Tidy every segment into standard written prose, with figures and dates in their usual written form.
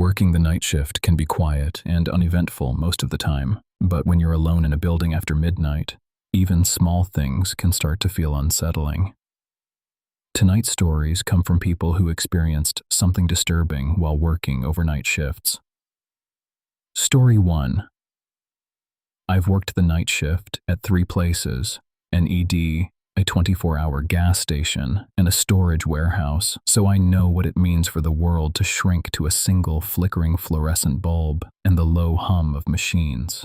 Working the night shift can be quiet and uneventful most of the time, but when you're alone in a building after midnight, even small things can start to feel unsettling. Tonight's stories come from people who experienced something disturbing while working overnight shifts. Story 1. I've worked the night shift at 3 places: an ED, a 24-hour gas station, and a storage warehouse, so I know what it means for the world to shrink to a single flickering fluorescent bulb and the low hum of machines.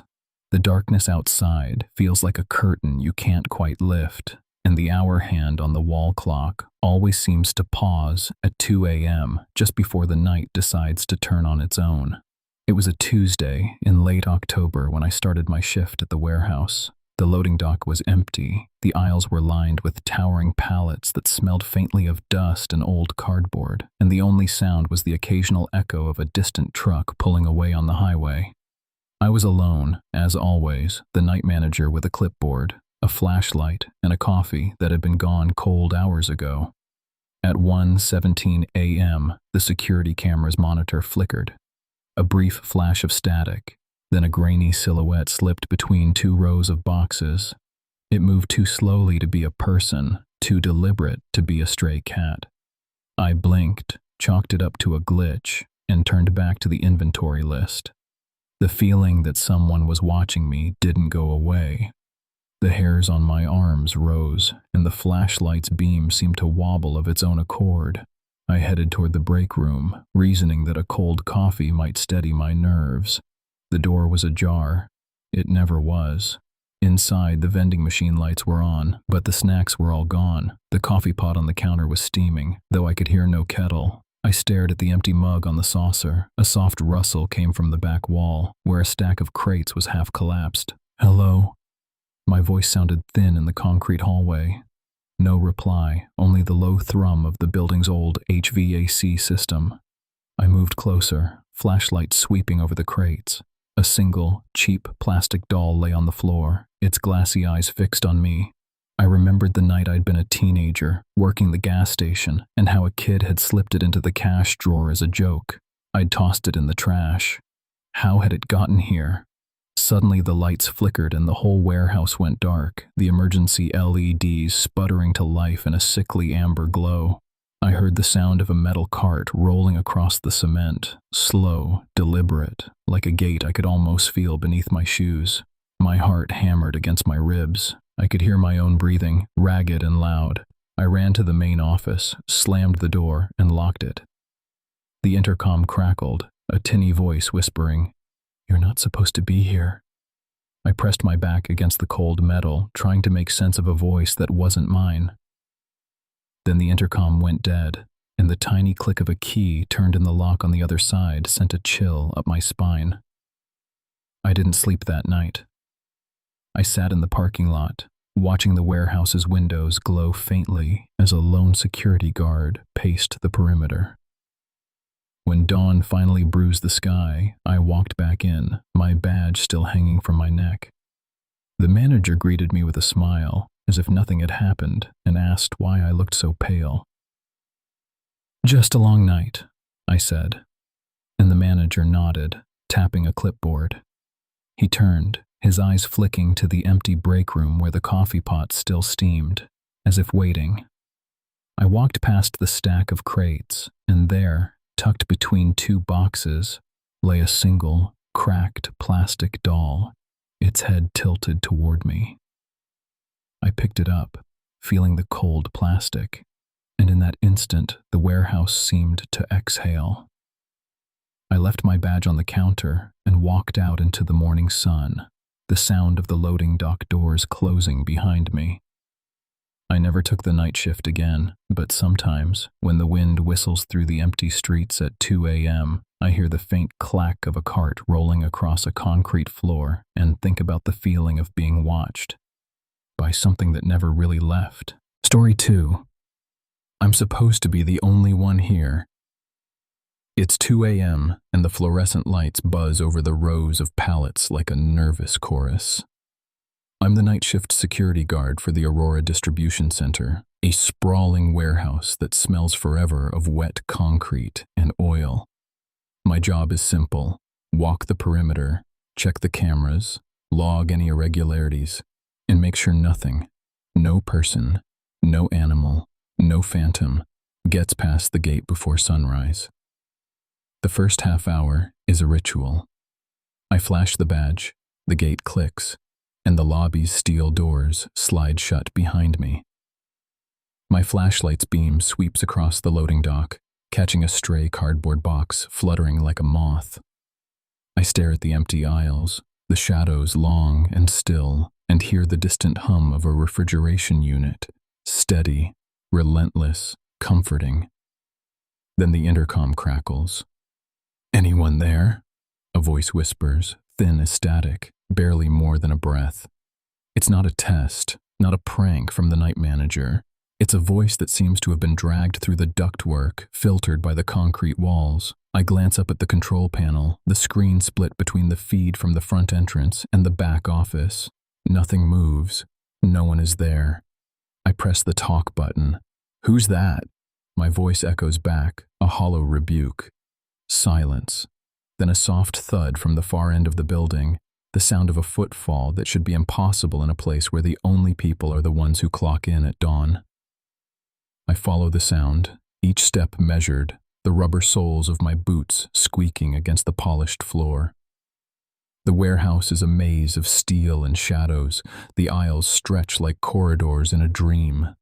The darkness outside feels like a curtain you can't quite lift, and the hour hand on the wall clock always seems to pause at 2 a.m. just before the night decides to turn on its own. It was a Tuesday in late October when I started my shift at the warehouse. The loading dock was empty. The aisles were lined with towering pallets that smelled faintly of dust and old cardboard, and the only sound was the occasional echo of a distant truck pulling away on the highway. I was alone, as always, the night manager with a clipboard, a flashlight, and a coffee that had been gone cold hours ago. At 1:17 a.m., the security camera's monitor flickered. A brief flash of static. Then a grainy silhouette slipped between 2 rows of boxes. It moved too slowly to be a person, too deliberate to be a stray cat. I blinked, chalked it up to a glitch, and turned back to the inventory list. The feeling that someone was watching me didn't go away. The hairs on my arms rose, and the flashlight's beam seemed to wobble of its own accord. I headed toward the break room, reasoning that a cold coffee might steady my nerves. The door was ajar. It never was. Inside, the vending machine lights were on, but the snacks were all gone. The coffee pot on the counter was steaming, though I could hear no kettle. I stared at the empty mug on the saucer. A soft rustle came from the back wall, where a stack of crates was half collapsed. "Hello?" My voice sounded thin in the concrete hallway. No reply, only the low thrum of the building's old HVAC system. I moved closer, flashlight sweeping over the crates. A single, cheap plastic doll lay on the floor, its glassy eyes fixed on me. I remembered the night I'd been a teenager, working the gas station, and how a kid had slipped it into the cash drawer as a joke. I'd tossed it in the trash. How had it gotten here? Suddenly the lights flickered and the whole warehouse went dark, the emergency LEDs sputtering to life in a sickly amber glow. I heard the sound of a metal cart rolling across the cement, slow, deliberate, like a gate I could almost feel beneath my shoes. My heart hammered against my ribs. I could hear my own breathing, ragged and loud. I ran to the main office, slammed the door, and locked it. The intercom crackled, a tinny voice whispering, "You're not supposed to be here." I pressed my back against the cold metal, trying to make sense of a voice that wasn't mine. Then the intercom went dead, and the tiny click of a key turned in the lock on the other side sent a chill up my spine. I didn't sleep that night. I sat in the parking lot, watching the warehouse's windows glow faintly as a lone security guard paced the perimeter. When dawn finally bruised the sky, I walked back in, my badge still hanging from my neck. The manager greeted me with a smile, as if nothing had happened, and asked why I looked so pale. "Just a long night," I said, and the manager nodded, tapping a clipboard. He turned, his eyes flicking to the empty break room where the coffee pot still steamed, as if waiting. I walked past the stack of crates, and there, tucked between 2 boxes, lay a single, cracked plastic doll, its head tilted toward me. I picked it up, feeling the cold plastic, and in that instant the warehouse seemed to exhale. I left my badge on the counter and walked out into the morning sun, the sound of the loading dock doors closing behind me. I never took the night shift again, but sometimes, when the wind whistles through the empty streets at 2 a.m., I hear the faint clack of a cart rolling across a concrete floor and think about the feeling of being watched by something that never really left. Story 2. I'm supposed to be the only one here. It's 2 a.m., and the fluorescent lights buzz over the rows of pallets like a nervous chorus. I'm the night shift security guard for the Aurora Distribution Center, a sprawling warehouse that smells forever of wet concrete and oil. My job is simple: walk the perimeter, check the cameras, log any irregularities, and make sure nothing, no person, no animal, no phantom, gets past the gate before sunrise. The first half hour is a ritual. I flash the badge, the gate clicks, and the lobby's steel doors slide shut behind me. My flashlight's beam sweeps across the loading dock, catching a stray cardboard box fluttering like a moth. I stare at the empty aisles, the shadows long and still, and hear the distant hum of a refrigeration unit, steady, relentless, comforting. Then the intercom crackles. "Anyone there?" a voice whispers, thin as static, barely more than a breath. It's not a test, not a prank from the night manager. It's a voice that seems to have been dragged through the ductwork, filtered by the concrete walls. I glance up at the control panel, the screen split between the feed from the front entrance and the back office. Nothing moves. No one is there. I press the talk button. "Who's that?" My voice echoes back, a hollow rebuke. Silence. Then a soft thud from the far end of the building, the sound of a footfall that should be impossible in a place where the only people are the ones who clock in at dawn. I follow the sound, each step measured, the rubber soles of my boots squeaking against the polished floor. The warehouse is a maze of steel and shadows. The aisles stretch like corridors in a dream.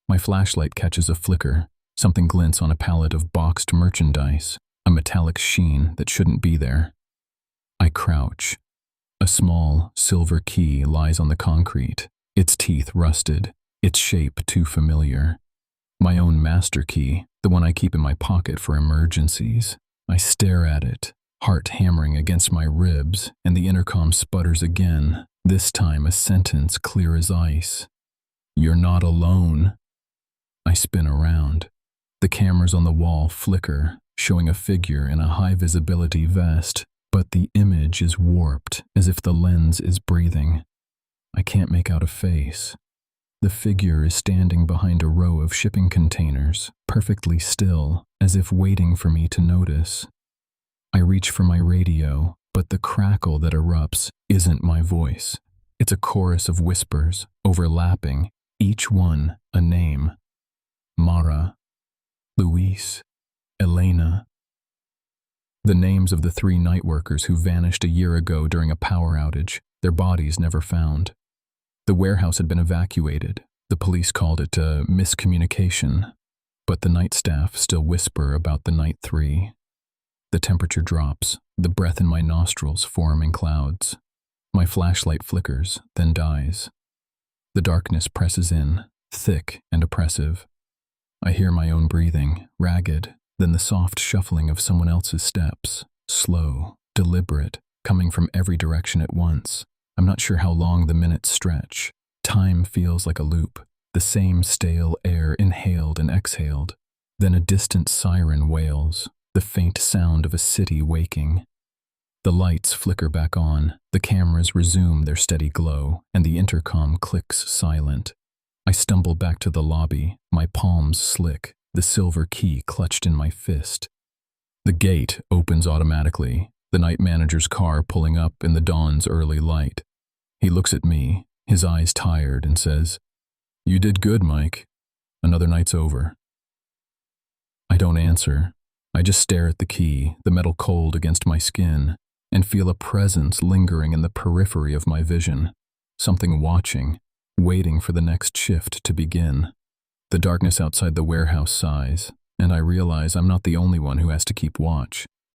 My flashlight catches a flicker. Something glints on a pallet of boxed merchandise, a metallic sheen that shouldn't be there. I crouch. A small, silver key lies on the concrete, its teeth rusted, its shape too familiar. My own master key, the one I keep in my pocket for emergencies. I stare at it, heart hammering against my ribs, and the intercom sputters again, this time a sentence clear as ice. "You're not alone." I spin around. The cameras on the wall flicker, showing a figure in a high-visibility vest, but the image is warped, as if the lens is breathing. I can't make out a face. The figure is standing behind a row of shipping containers, perfectly still, as if waiting for me to notice. I reach for my radio, but the crackle that erupts isn't my voice. It's a chorus of whispers, overlapping, each one a name. Mara, Luis, Elena. The names of the 3 night workers who vanished a year ago during a power outage, their bodies never found. The warehouse had been evacuated. The police called it a miscommunication, but the night staff still whisper about the night 3. The temperature drops, the breath in my nostrils form in clouds. My flashlight flickers, then dies. The darkness presses in, thick and oppressive. I hear my own breathing, ragged, then the soft shuffling of someone else's steps, slow, deliberate, coming from every direction at once. I'm not sure how long the minutes stretch. Time feels like a loop, the same stale air inhaled and exhaled. Then a distant siren wails, the faint sound of a city waking. The lights flicker back on, the cameras resume their steady glow, and the intercom clicks silent. I stumble back to the lobby, my palms slick, the silver key clutched in my fist. The gate opens automatically, the night manager's car pulling up in the dawn's early light. He looks at me, his eyes tired, and says, "You did good, Mike. Another night's over." I don't answer. I just stare at the key, the metal cold against my skin, and feel a presence lingering in the periphery of my vision. Something watching, waiting for the next shift to begin. The darkness outside the warehouse sighs, and I realize I'm not the only one who has to keep watch.